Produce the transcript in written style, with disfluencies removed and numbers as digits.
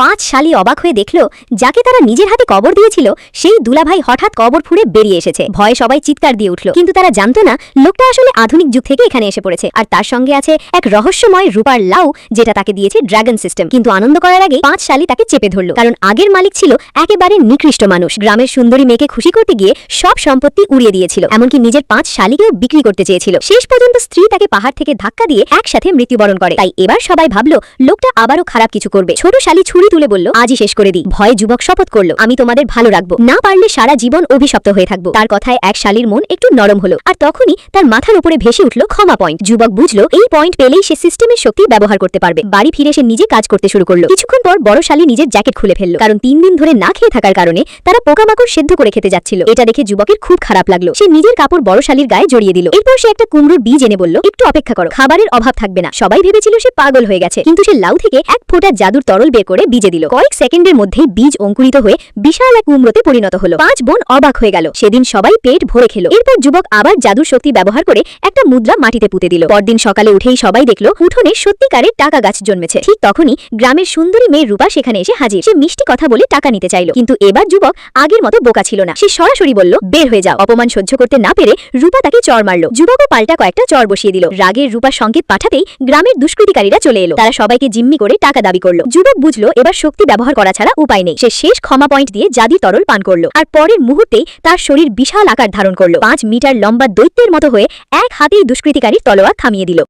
পাঁচ শালি অবাক হয়ে দেখল যাকে তারা নিজের হাতে কবর দিয়েছিল সেই দুলাভাই হঠাৎ কবর ফুঁড়ে বেরিয়ে এসেছে। ভয়ে সবাই চিৎকার দিয়ে উঠল, কিন্তু তারা জানতো না লোকটা আসলে আধুনিক যুগ থেকে এখানে এসে পড়েছে, আর তার সঙ্গে আছে এক রহস্যময় রূপার লাউ যেটা তাকে দিয়েছে ড্রাগন সিস্টেম। কিন্তু আনন্দ করার আগে পাঁচ শালি তাকে চেপে ধরল, কারণ আগের মালিক ছিল একেবারে নিকৃষ্ট মানুষ। গ্রামের সুন্দরী মেয়েকে খুশি করতে গিয়ে সব সম্পত্তি উড়িয়ে দিয়েছিল, এমনকি নিজের পাঁচ শালিকেও বিক্রি করতে চেয়েছিল। শেষ পর্যন্ত স্ত্রী তাকে পাহাড় থেকে ধাক্কা দিয়ে একসাথে মৃত্যুবরণ করে। তাই এবার সবাই ভাবলো লোকটা আবারও খারাপ কিছু করবে। ছোট শালি ছুরি তুলে বলল, আজই শেষ করে দিই। ভয়ে যুবক শপথ করল, আমি তোমাদের ভালো রাখবো, না পারলে সারা জীবন অভিশপ্ত হয়ে থাকবো। তার কথায় এক শালির মন একটু নরম হলো, আর তখনই তার মাথার উপরে ভেসে উঠল ক্ষমা পয়েন্ট। যুবক বুঝলো এই পয়েন্ট পেলেই সে সিস্টেমের শক্তি ব্যবহার করতে পারবে। বাড়ি ফিরে সে নিজে কাজ করতে শুরু করলো। কিছুক্ষণ পর বড় শালি নিজের জ্যাকেট খুলে ফেললো, কারণ 3 দিন ধরে না খেয়ে থাকার কারণে তারা পোকামাকড় সেদ্ধ করে খেতে যাচ্ছিল। এটা দেখে যুবকের খুব খারাপ লাগলো। সে নিজের কাপড় বড় শালির গায়ে জড়িয়ে দিল। এরপর সে একটা কুমড়োর বীজ এনে বলল, একটু অপেক্ষা করো, খাবারের অভাব থাকবে না। সবাই ভেবেছিল সে পাগল হয়ে গেছে, কিন্তু সে লাউ থেকে এক ফোঁটা জাদুর তরল বের করে বীজে দিল। কয়েক সেকেন্ডের মধ্যেই বীজ অঙ্কুরিত হয়ে বিশাল এক কুমড়োতে পরিণত হলো। 5 বোন অবাক হয়ে গেল। সেদিন সবাই পেট ভরে খেলো। এরপর যুবক আবার জাদুর শক্তি ব্যবহার করে একটা মুদ্রা মাটিতে পুঁতে দিল। পরদিন সকালে উঠেই সবাই দেখলো উঠোনে সত্যিকারের টাকা গাছ জন্মেছে। ঠিক তখনই গ্রামের সুন্দরী মেয়ে রূপা সেখানে এসে হাজির। সে মিষ্টি কথা বলে টাকা নিতে চাইল, কিন্তু এবার যুবক আগের মতো বোকা ছিল না। সে সরাসরি বলল, বের হয়ে যাও। অপমান সহ্য করতে না পেরে রূপা তাকে চড় মারল। যুবকও পাল্টা কয়েকটা চড় বসিয়ে দিল। রাগের রূপা সংকেত পাঠাতেই গ্রামের দুষ্কৃতিকারীরা চলে এলো। তারা সবাইকে জিম্মি করে টাকা দাবি করলো। যুবক বুঝলো এবার শক্তি ব্যবহার করা ছাড়া উপায় নেই। সে শেষ ক্ষমা পয়েন্ট দিয়ে জাদুর তরল পান করলো, আর পরের মুহূর্তেই তার শরীর বিশাল আকার ধারণ করলো। 5 মিটার লম্বা দৈত্যের মতো হয়ে এক হাতেই দুষ্কৃতিকারীর তলোয়ার থামিয়ে দিল।